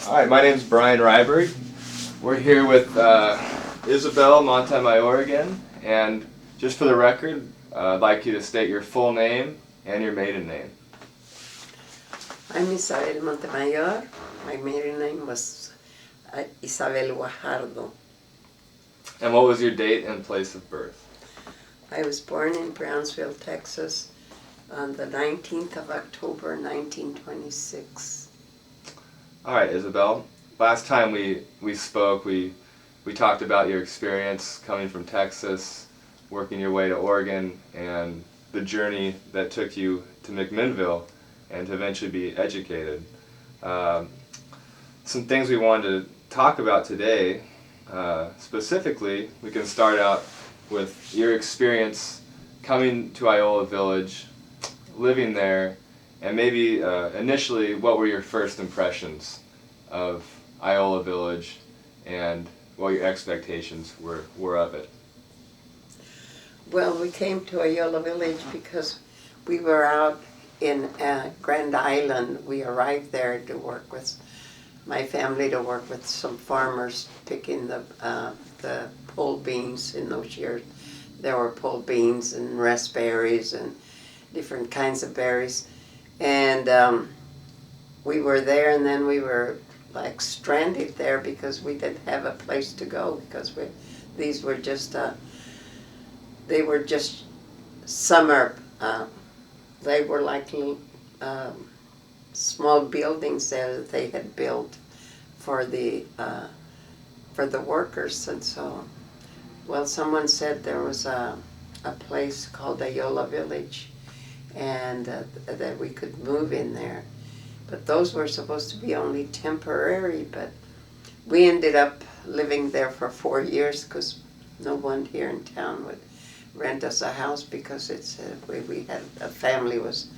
Hi, my name's Brian Ryberg. We're here with Isabel Montemayor again, and just for the record, I'd like you to state your full name and your maiden name. I'm Isabel Montemayor. My maiden name was Isabel Guajardo. And what was your date and place of birth? I was born in Brownsville, Texas on the 19th of October, 1926. All right, Isabel. Last time we spoke, we talked about your experience coming from Texas, working your way to Oregon, and the journey that took you to McMinnville and to eventually be educated. Some things we wanted to talk about today, specifically, we can start out with your experience coming to Iola Village, living there, and maybe initially, what were your first impressions of Iola Village and what your expectations were of it? Well, we came to Iola Village because we were out in Grand Island. We arrived there to work with my family, to work with some farmers picking the pole beans in those years. There were pole beans and raspberries and different kinds of berries. And we were there, and then we were like stranded there because we didn't have a place to go, because these were just they were just summer. They were like little small buildings there that they had built for the workers. And so, well, someone said there was a place called Iola Village, and that we could move in there. But those were supposed to be only temporary, but we ended up living there for 4 years because no one here in town would rent us a house, because we had a family was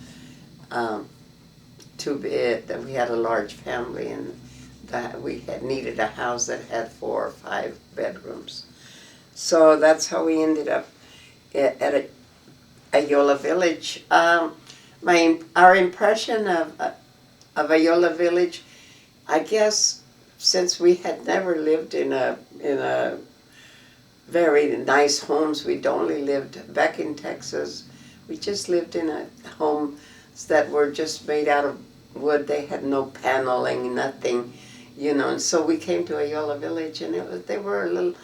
too big, that we had a large family, and that we had needed a house that had 4 or 5 bedrooms. So that's how we ended up at Iola Village. Our impression of Iola Village, I guess, since we had never lived in a very nice homes, we'd only lived back in Texas. We just lived in a homes that were just made out of wood. They had no paneling, nothing, And so we came to Iola Village, and they were a little.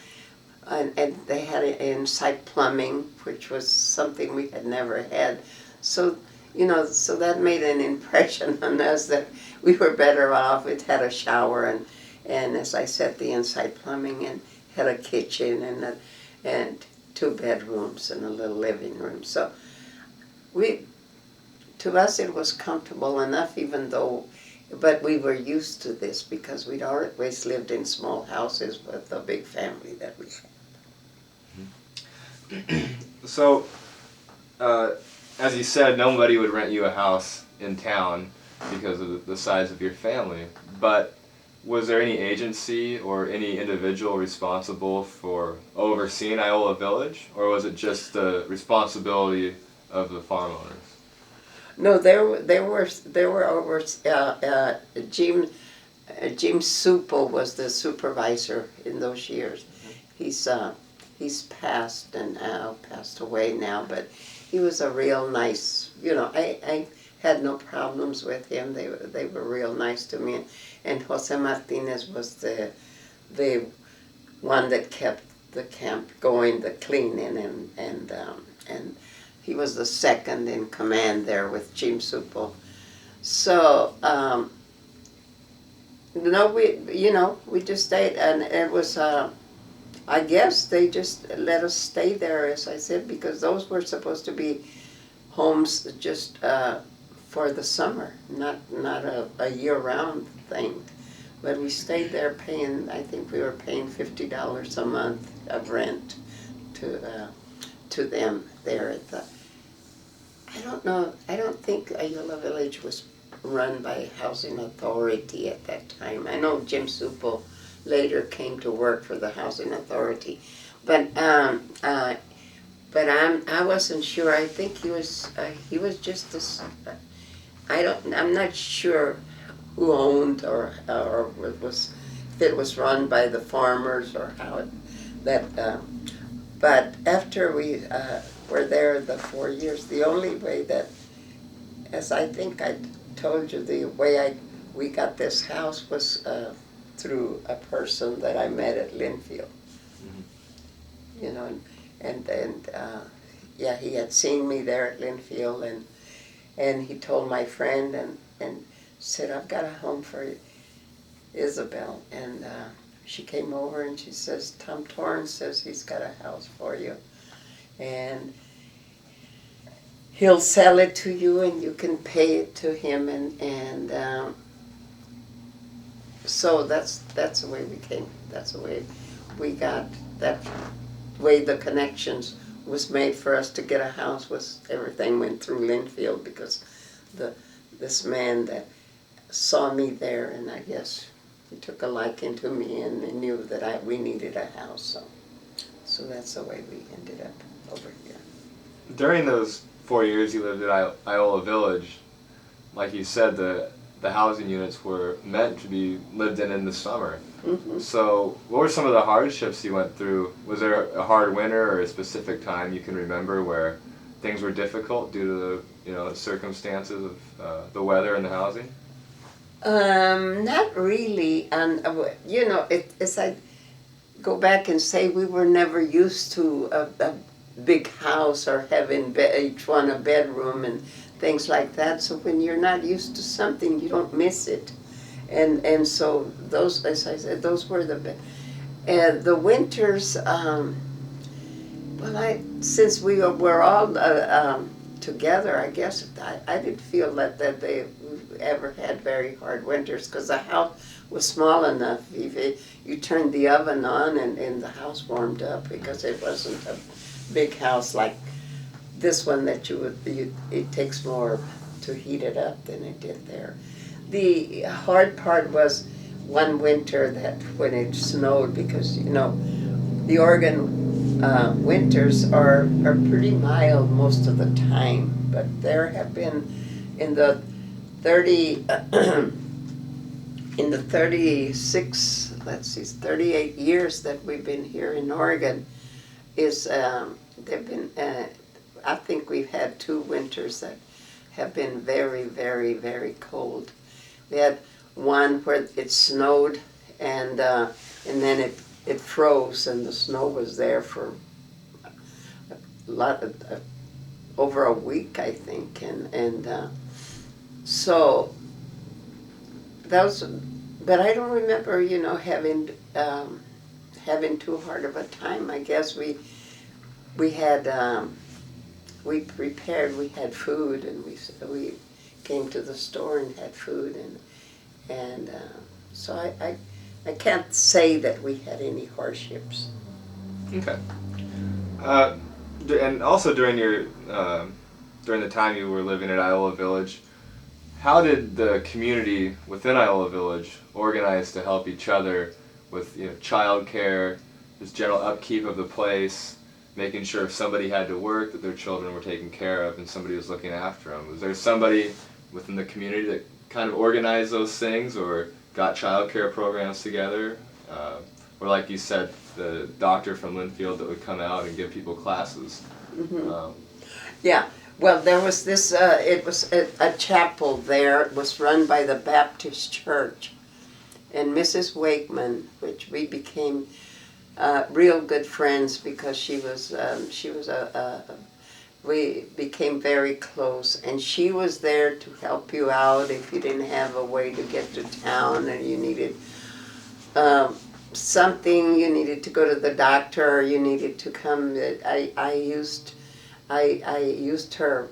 And they had inside plumbing, which was something we had never had. So, so that made an impression on us that we were better off. It had a shower and as I said, the inside plumbing, and had a kitchen and 2 bedrooms and a little living room. So to us it was comfortable enough, but we were used to this because we'd always lived in small houses with a big family that we had. So, as you said, nobody would rent you a house in town because of the size of your family, but was there any agency or any individual responsible for overseeing Iola Village, or was it just the responsibility of the farm owners? No, there were over Jim Supel was the supervisor in those years. He's passed and passed away now, but he was a real nice. I had no problems with him. They were real nice to me, and Jose Martinez was the one that kept the camp going, the cleaning, and he was the second in command there with Jim Supel. So we just stayed, and it was. I guess they just let us stay there, as I said, because those were supposed to be homes just for the summer, not a year-round thing. But we stayed there I think we were paying $50 a month of rent to them there at the. I don't know. I don't think Iola Village was run by Housing Authority at that time. I know Jim Supel later came to work for the Housing Authority, but I wasn't sure. I think he was just this. I'm not sure who owned or if it was run by the farmers or how it, that. But after we were there the 4 years, the only way that, as I think I told you, the way we got this house was through a person that I met at Linfield. Mm-hmm. You know, and yeah, he had seen me there at Linfield, and he told my friend and said, I've got a home for Isabel. And she came over and she says, Tom Torrance says he's got a house for you. And he'll sell it to you and you can pay it to him. And so that's the way we came. That's the way we got, that way the connections was made for us to get a house. Was everything went through Linfield because this man that saw me there, and I guess he took a liking to me and he knew that we needed a house. So that's the way we ended up over here. During those 4 years you lived at Iola Village, like you said, the housing units were meant to be lived in the summer. Mm-hmm. So what were some of the hardships you went through? Was there a hard winter or a specific time you can remember where things were difficult due to the circumstances of the weather and the housing? Not really. And as I go back and say, we were never used to a big house or having each one a bedroom and things like that. So when you're not used to something, you don't miss it. And so those, as I said, those were the winters. Since we were all together, I guess I didn't feel that they ever had very hard winters because the house was small enough. You turned the oven on and the house warmed up because it wasn't a big house like this one that it takes more to heat it up than it did there. The hard part was one winter that when it snowed, because the Oregon winters are pretty mild most of the time, but there have been in the 38 years that we've been here in Oregon, I think we've had 2 winters that have been very, very, very cold. We had one where it snowed and then it froze and the snow was there for over a week, I think, and so those. But I don't remember, having too hard of a time. I guess we had we prepared. We had food, and we came to the store and had food, and so I can't say that we had any hardships. Okay. And also during the time you were living at Iola Village, how did the community within Iola Village organize to help each other with child care, just general upkeep of the place, making sure if somebody had to work that their children were taken care of and somebody was looking after them? Was there somebody within the community that kind of organized those things or got child care programs together? Or like you said, the doctor from Linfield that would come out and give people classes? Mm-hmm. Yeah. Well, there was this, it was a chapel there. It was run by the Baptist Church. And Mrs. Wakeman, which we became real good friends because we became very close. And she was there to help you out if you didn't have a way to get to town and you needed something, you needed to go to the doctor, or you needed to come. I used her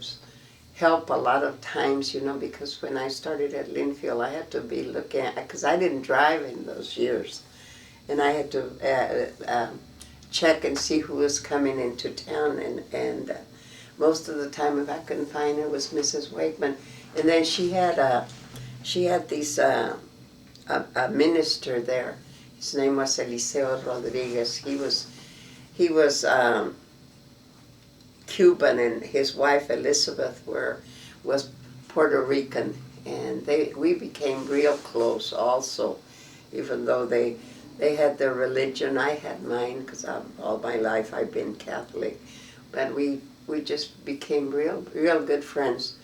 help a lot of times, because when I started at Linfield, I had to be looking at, because I didn't drive in those years, and I had to check and see who was coming into town, and most of the time, if I couldn't find her, it was Mrs. Wakeman. And then she had these a minister there. His name was Eliseo Rodriguez. He was Cuban, and his wife Elizabeth was Puerto Rican, and we became real close also, even though they had their religion, I had mine, because all my life I've been Catholic, but we just became real good friends.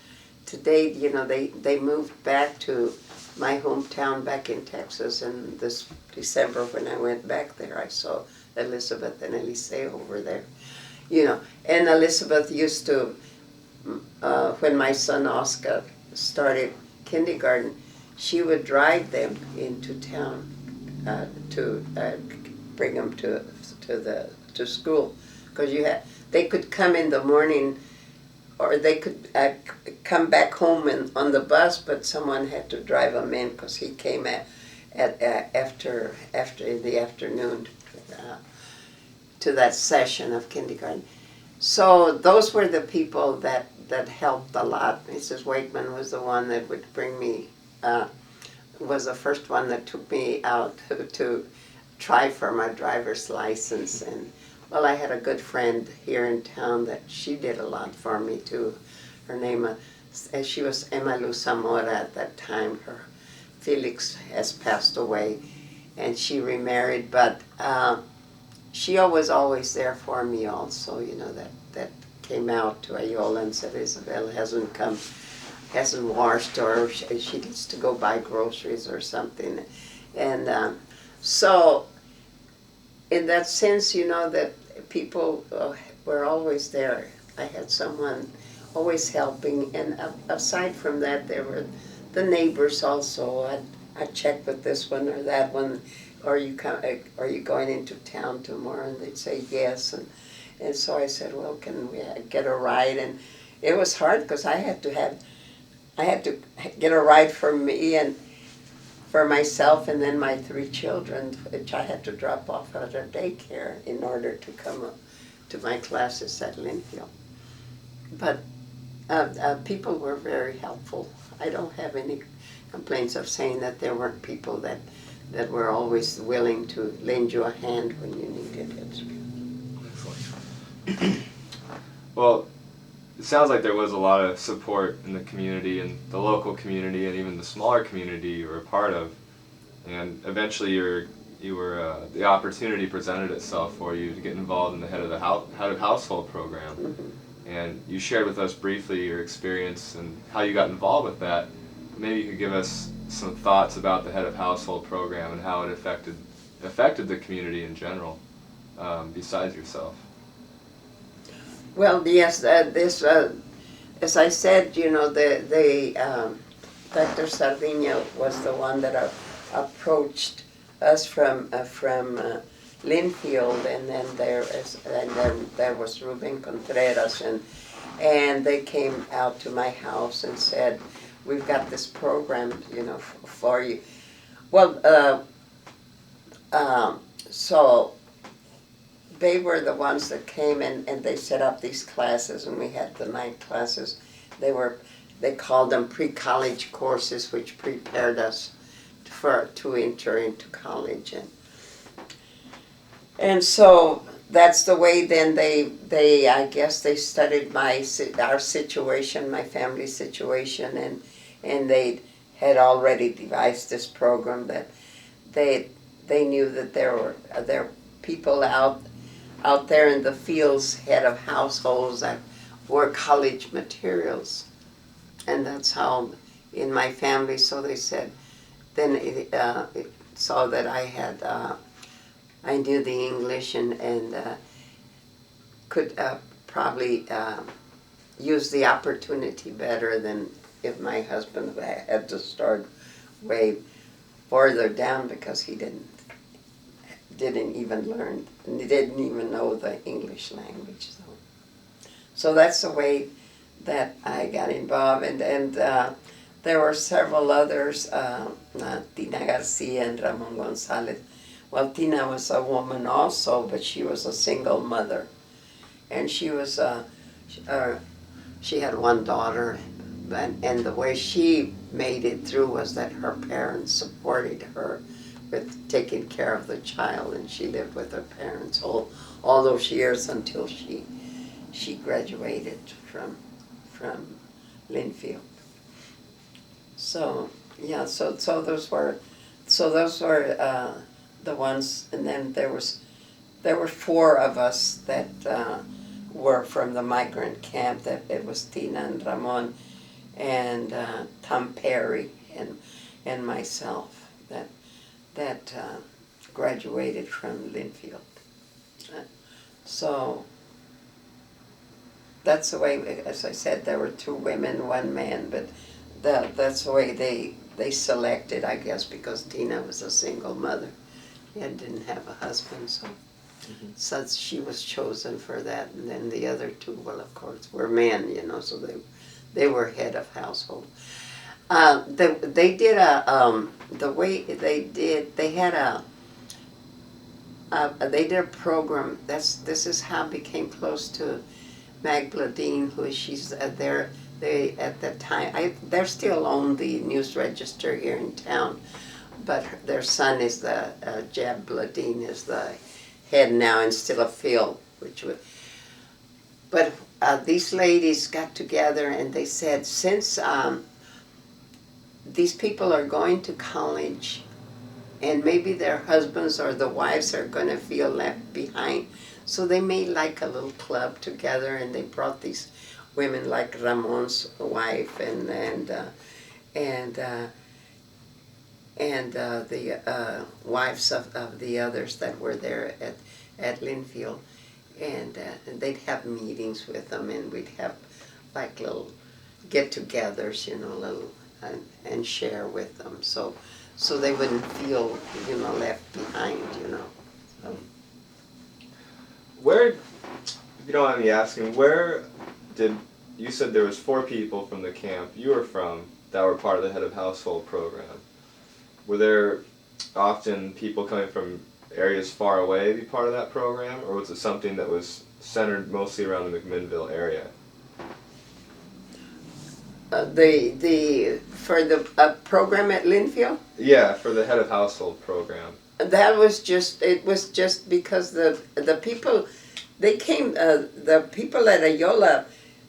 Today, they moved back to my hometown back in Texas, and this December when I went back there, I saw Elizabeth and Eliseo over there. And Elizabeth used to, when my son Oscar started kindergarten, she would drive them into town to bring them to school, because they could come in the morning, or they could come back home on the bus, but someone had to drive them in, because he came after in the afternoon to that session of kindergarten. So those were the people that helped a lot. Mrs. Wakeman was the one that would bring me, was the first one that took me out to try for my driver's license. And well, I had a good friend here in town that she did a lot for me too. Her name, she was Emma Lu Zamora at that time. Her Felix has passed away, and she remarried, but she was always there for me also, that came out to Ayola and said, Isabel hasn't washed, or she needs to go buy groceries or something. And so in that sense, that people were always there. I had someone always helping, and aside from that, there were the neighbors also. I'd check with this one or that one, are you going into town tomorrow? And they'd say yes, and so I said, well, can we get a ride? And it was hard, because I had to get a ride for me and for myself, and then my 3 children, which I had to drop off at a daycare in order to come up to my classes at Linfield. But people were very helpful. I don't have any complaints of saying that there weren't people that were always willing to lend you a hand when you needed it. Excellent. Well, it sounds like there was a lot of support in the community, and the local community, and even the smaller community you were a part of. And eventually, the opportunity presented itself for you to get involved in the head of household program. Mm-hmm. And you shared with us briefly your experience and how you got involved with that. Maybe you could give us some thoughts about the head of household program and how it affected the community in general, besides yourself. Well, yes, this, as I said, Dr. Sardinia was the one that approached us from Linfield, and then there was Ruben Contreras, and they came out to my house and said, we've got this program, for you. Well, so they were the ones that came and they set up these classes, and we had the night classes. They called them pre-college courses, which prepared us to enter into college. And so that's the way then they I guess they studied our situation, my family situation, and they had already devised this program that they knew that there were people out there in the fields, head of households, that were college materials. And that's how in my family, so they said, then it saw that I knew the English and could probably use the opportunity better than if my husband had to start way further down, because he didn't even learn, and he didn't even know the English language. So that's the way that I got involved, and there were several others, Tina Garcia and Ramon Gonzalez. Well, Tina was a woman also, but she was a single mother, and she had one daughter, and the way she made it through was that her parents supported her with taking care of the child, and she lived with her parents all those years until she graduated from Linfield. So yeah, so those were the ones, and then there were four of us that were from the migrant camp. That it was Tina and Ramon and Tom Perry and myself that graduated from Linfield. So that's the way, as I said, there were two women, one man, but that's the way they selected, I guess, because Tina was a single mother and didn't have a husband, so she was chosen for that. And then the other two, well, of course, were men, so they were head of household. They did the way they had they did a program. This is how I became close to Mag Bladine, who she's there. They at that time, they're still on the News Register here in town, but their son is Jab Bladine is the head now, and still a Phil, but these ladies got together and they said, since these people are going to college and maybe their husbands or the wives are going to feel left behind, so they made like a little club together, and they brought these women like Ramon's wife and the wives of the others that were there at Linfield, and they'd have meetings with them, and we'd have like little get-togethers, little and share with them, so they wouldn't feel left behind, So. Where, if you don't mind me asking, where did, you said there was 4 people from the camp you were from that were part of the head of household program. Were there often people coming from areas far away to be part of that program, or was it something that was centered mostly around the McMinnville area? For the program at Linfield? Yeah, for the head of household program. That was just, it was just because the people, they came, the people at Ayola,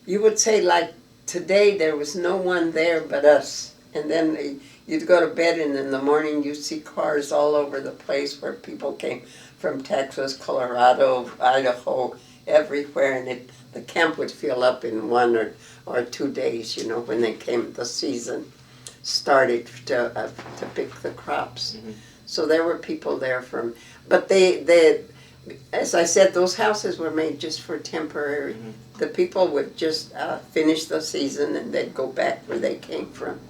you would say like today there was no one there but us. And then you'd go to bed and in the morning you'd see cars all over the place where people came from Texas, Colorado, Idaho, everywhere. And the camp would fill up in 1 or 2 days, when they came, the season started to pick the crops. Mm-hmm. So there were people there but they, as I said, those houses were made just for temporary. Mm-hmm. The people would just finish the season and they'd go back where they came from,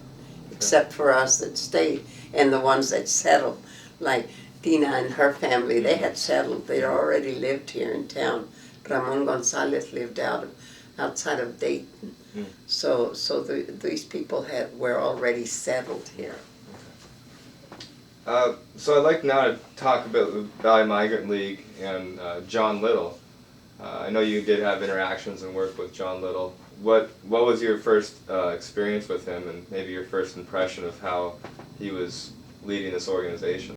except for us that stayed and the ones that settled, like Tina and her family. They had settled. They'd already lived here in town. Ramon Gonzalez lived outside of Dayton. Mm. So these people were already settled here. So I'd like now to talk about the Valley Migrant League and John Little. I know you did have interactions and work with John Little. What was your first experience with him, and maybe your first impression of how he was leading this organization?